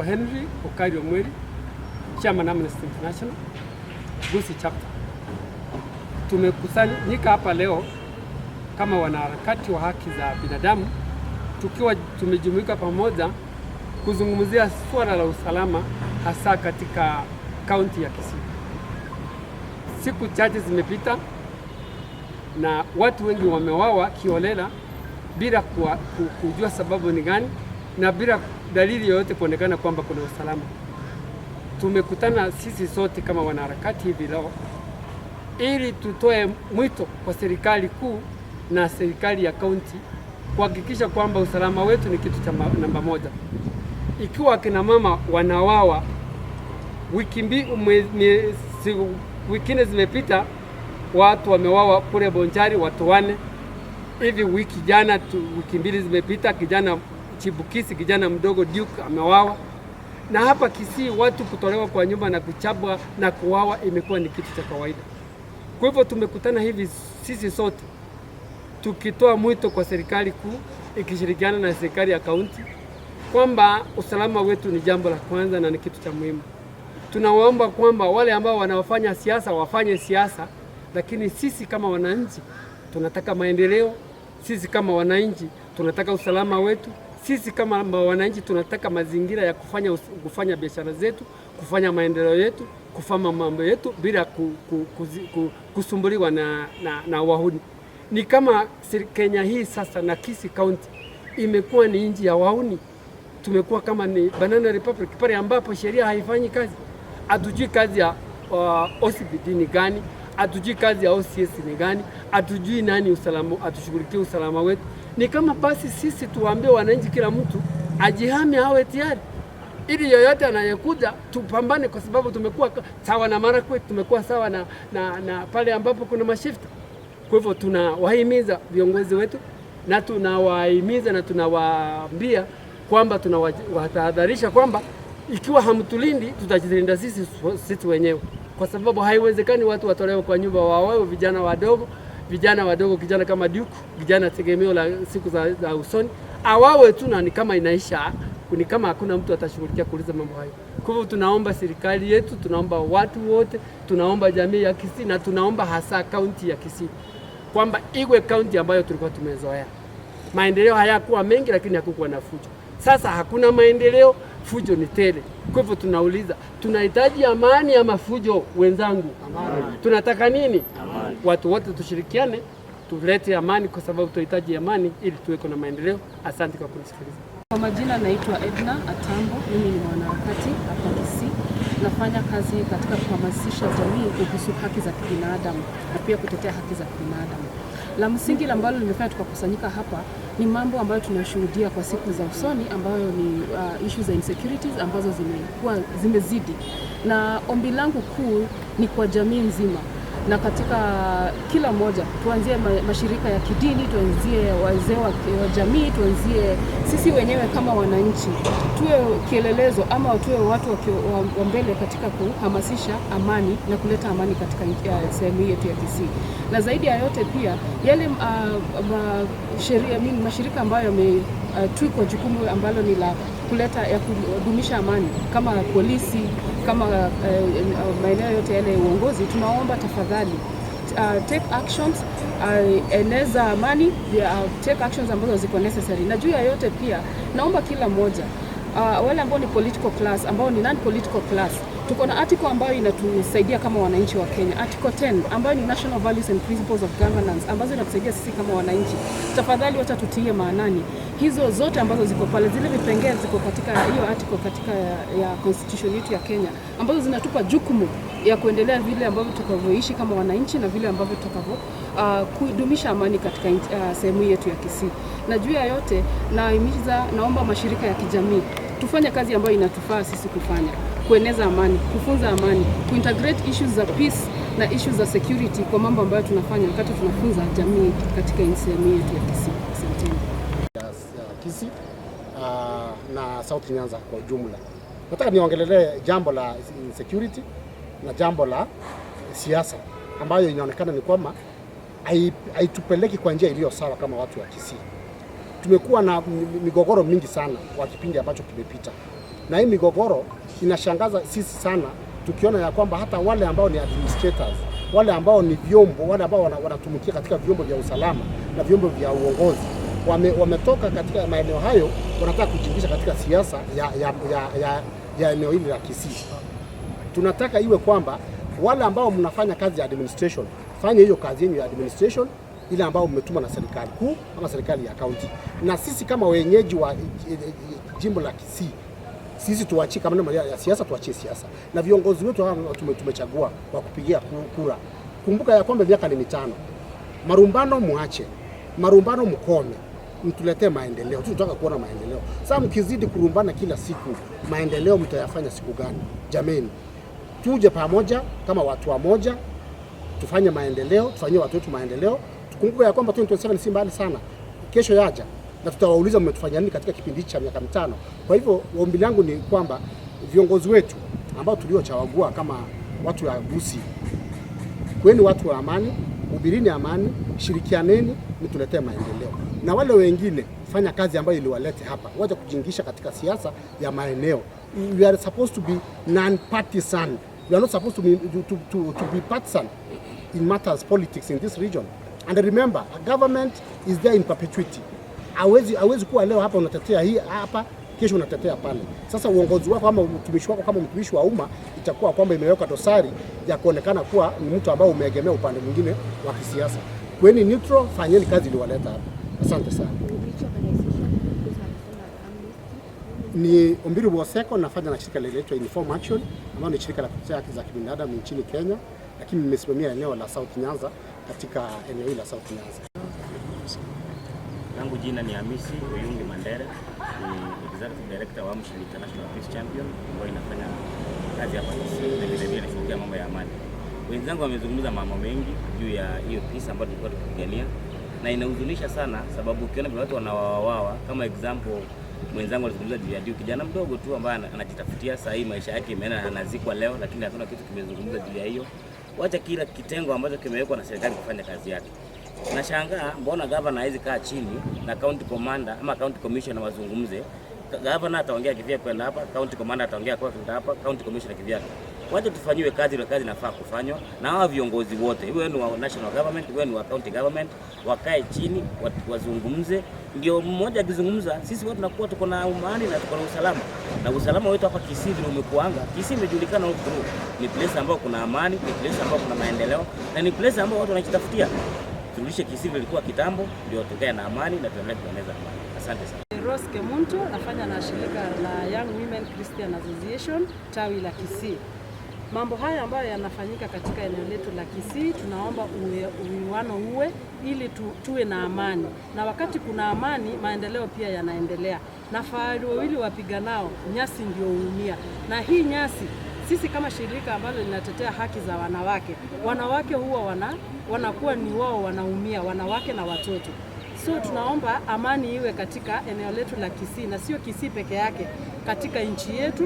Henry Okario Mweri, Chairman Amnesty International, Gusii Chapter. Tumekusanyika hapa leo kama wanaharakati wa haki za binadamu, tukiwa tumejumuika pamoja kuzungumzia swala la usalama hasa katika kaunti ya Kisii. Siku chache zimepita na watu wengi wamewawa kiholela bila kujua sababu ni gani na bila dalili yoyote kuonekana kwamba kuna usalama. Tumekutana sisi sote kama wanaharakati hivi leo ili tutoe mwito kwa serikali kuu na serikali ya kaunti kuhakikisha kwamba usalama wetu ni kitu cha namba moja. Ikiwa akina mama wanawawa, wiki nne zimepita, watu wamewawa kule Bonchari, watu 4 hivi. Wiki 2 zimepita, kijana chibukisi, kijana mdogo Duke amewawa. Na hapa Kisii watu kutolewa kwa nyumba na kuchabwa na kuwawa imekuwa ni kitu cha kawaida. Kwa hivyo tumekutana hivi sisi sote tukitoa mwito kwa serikali kuu ikishirikiana na serikali ya kaunti kwamba usalama wetu ni jambo la kwanza na ni kitu cha muhimu. Tunawaomba kwamba wale ambao wanafanya siasa wafanye siasa, lakini sisi kama wananchi tunataka maendeleo. Sisi kama wananchi tunataka usalama wetu. Sisi kama wananchi tunataka mazingira ya kufanya biashara zetu, kufanya maendeleo yetu, kufanya mambo yetu bila kusumbuliwa na wahuni. Ni kama Kenya hii sasa na Kisii County imekuwa ni nchi ya wahuni. Tumekuwa kama ni Banana Republic pale ambapo sheria haifanyi kazi. Hatujui kazi ya OCPD ni gani, hatujui kazi ya OCS ni gani, hatujui nani usalama atushughulikie usalama wetu. Ni kama basi sisi tuwaambie wananchi kila mtu ajihami awe tayari, ili yoyote anayekuja tupambane, kwa sababu tumekuwa sawa na Marakwet, tumekuwa sawa na pale ambapo kuna mashifta. Kwa hivyo tunawahimiza viongozi wetu na tunawahimiza na tunawaambia kwamba tunawatahadharisha kwamba ikiwa hamtulindi tutajilinda sisi wenyewe, kwa sababu haiwezekani watu watolewe kwa nyumba wao, vijana wadogo, kijana kama Duke, kijana tegemeo la siku za usoni, awawe tu na ni kama inaisha, ni kama hakuna mtu atashughulikia kuuliza mambo hayo. Kwa hivyo tunaomba serikali yetu, tunaomba watu wote, tunaomba jamii ya Kisii na tunaomba hasa kaunti ya Kisii kwamba iwe kaunti ambayo tulikuwa tumezoea. Maendeleo hayakuwa mengi lakini hakukuwa na fujo. Sasa hakuna maendeleo, fujo ni tele. Kwa hivyo tunauliza, tunahitaji amani ama fujo wenzangu? Amani. Tunataka nini? Amani. Watu wote tushirikiane, tulete amani kwa sababu tunahitaji amani ili tuweko na maendeleo. Asante kwa kunisikiliza. Kwa majina naitwa Edna Atambo, mimi ni mwanaharakati hapa Kisii. Nafanya kazi katika kuhamasisha jamii kuhusu haki za kibinadamu na pia kutetea haki za kibinadamu. La msingi ambalo limefanya tukakusanyika hapa ni mambo ambayo tunashuhudia kwa siku za usoni, ambayo ni issues za insecurities ambazo zimezidi. Na ombi langu kuu ni kwa jamii nzima na katika kila moja, tuanzie mashirika ya kidini, tuanzie wazee wa jamii, tuanzie sisi wenyewe kama wananchi, tuwe kielelezo ama tuwe watu wa mbele katika kuhamasisha amani na kuleta amani katika sehemu yetu ya Kisii. Na zaidi ya yote pia yale mashirika ambayo yametwikwa jukumu ambalo ni la ya kudumisha amani kama polisi, kama maeneo yote yale ya uongozi, tunaomba tafadhali take actions, eneza amani, take actions ambazo ziko necessary. Na juu ya yote pia naomba kila mmoja, wale ambao ni political class, ambao ni non-political class, tuko na article ambayo inatusaidia kama wananchi wa Kenya, article 10 ambayo ni National Values and Principles of Governance, ambazo inatusaidia sisi kama wananchi. Tafadhali wacha tutie maanani hizo zote ambazo ziko pale, zile vipengele ziko katika hiyo article katika ya constitution yetu ya Kenya, ambazo zinatupa jukumu ya kuendelea vile ambavyo tutakavyoishi kama wananchi na vile ambavyo tutakavyo kudumisha amani katika sehemu yetu ya Kisii. Na juu ya yote naomba mashirika ya kijamii tufanye kazi ambayo inatufaa sisi kufanya, kueneza amani, kufunza amani, kuintegrate issues za peace na issues za security kwa mambo ambayo tunafanya wakati tunafunza jamii katika sehemu yetu ya Kisii. Asanteni. Kisii na South Nyanza kwa ujumla. Nataka niongelelee jambo la security na jambo la siasa ambayo inaonekana ni kwamba haitupeleki kwa njia iliyo sawa kama watu wa Kisii. Tumekuwa na migogoro mingi sana kwa kipindi ambacho kimepita. Na hii migogoro inashangaza sisi sana, tukiona ya kwamba hata wale ambao ni administrators, wale ambao ni vyombo, wale ambao wanatumikia katika vyombo vya usalama na vyombo vya uongozi wametoka katika maeneo hayo, wanataka kujiingisha katika siasa ya eneo hili la Kisii. Tunataka iwe kwamba wale ambao mnafanya kazi ya administration, fanya hiyo kazi yenu ya administration ile ambao mmetuma na serikali kuu ama serikali ya kaunti, na sisi kama wenyeji wa jimbo la Kisii, sisi tuachie kama mambo ya siasa, tuachie siasa, na viongozi wetu hao tumechagua kwa kupigia kura. Kumbuka ya kwamba miaka ni mitano. Marumbano muache, marumbano mkome, mtuletee maendeleo. Tunataka kuona maendeleo. Sasa mkizidi kurumbana kila siku, maendeleo mtayafanya siku gani? Jameni, tuje pamoja kama watu wa moja, tufanye maendeleo, tufanyie watu wetu maendeleo. Tukumbuke ya kwamba 2027 si mbali sana, kesho yaja, na tutawauliza mmetufanya nini katika kipindi cha miaka mitano. Kwa hivyo ombi langu ni kwamba viongozi wetu ambao tuliochagua kama watu wa Gusii, kweni watu wa amani, hubirini amani, shirikianeni, mtuletee maendeleo. Na wale wengine fanya kazi ambayo iliwalete hapa, waje kujiingisha katika siasa ya maeneo. We are supposed to be non-partisan. We are not supposed to be partisan in matters politics in this region. And remember, a government is there in perpetuity. Hawezi kuwa leo hapa unatetea hii hapa, kesho unatetea pale. Sasa uongozi wako ama utumishi wako kama mtumishi wa umma itakuwa kwamba imeweka dosari ya kuonekana kuwa ni mtu ambao umeegemea upande mwingine wa kisiasa. Kweni neutral, fanyeni kazi iliwaleta hapa. Asante sana. Ni Ombiri Woseko, nafanya na shirika lililoitwa Inform Action ambalo ni shirika la kutetea haki za kibinadamu nchini Kenya, lakini nimesimamia eneo la South Nyanza katika eneo hili la South Nyanza. Langu jina ni Hamisi Oyungi Mandere, ni Executive Director wa Amshin International Peace Champion ambayo inafanya kazi hapa Kisii na vile vile inashughulikia mambo ya amani. Wenzangu wamezungumza mambo mengi juu ya hiyo peace ambayo tulikuwa tukipigania, na inahuzunisha sana sababu ukiona vile watu wanawawa, kama example mwenzangu alizungumza juu ya kijana mdogo tu ambaye anajitafutia saa hii maisha yake imeenda, anazikwa leo, lakini hakuna kitu kimezungumza juu ya hiyo. Wacha kila kitengo ambacho kimewekwa na serikali kufanya kazi yake. Nashangaa mbona gavana haizi kaa chini na county commander ama county commissioner wazungumze. Gavana ataongea kivyake kwenda hapa, county commander ataongea kwenda hapa, county commissioner kivyake. Wacha tufanyiwe kazi, ile kazi inafaa kufanywa na hawa viongozi wote, iwe ni wa national government, iwe ni wa county government, wakae chini wazungumze. Ndio mmoja akizungumza, sisi wote tunakuwa tuko na amani na tuko na usalama. Na usalama wetu hapa Kisii ndio umekuanga. Kisii imejulikana huko, ni place ambayo kuna amani, ni place ambayo kuna maendeleo, na ni place ambayo watu wanajitafutia. Turudishe Kisii ilikuwa kitambo, ndio tukae na amani na tuendelee kueneza amani. Asante sana. Rose Kemunto, nafanya na shirika la Young Women Christian Association tawi la Kisii. Mambo haya ambayo yanafanyika katika eneo letu la Kisii, tunaomba uwiano uwe ili tuwe na amani, na wakati kuna amani maendeleo pia yanaendelea. Na fahari wawili wapiganao nyasi ndio huumia, na hii nyasi sisi kama shirika ambalo linatetea haki za wanawake huwa wanakuwa ni wao wanaumia, wanawake na watoto. So tunaomba amani iwe katika eneo letu la Kisii, na sio Kisii peke yake, katika nchi yetu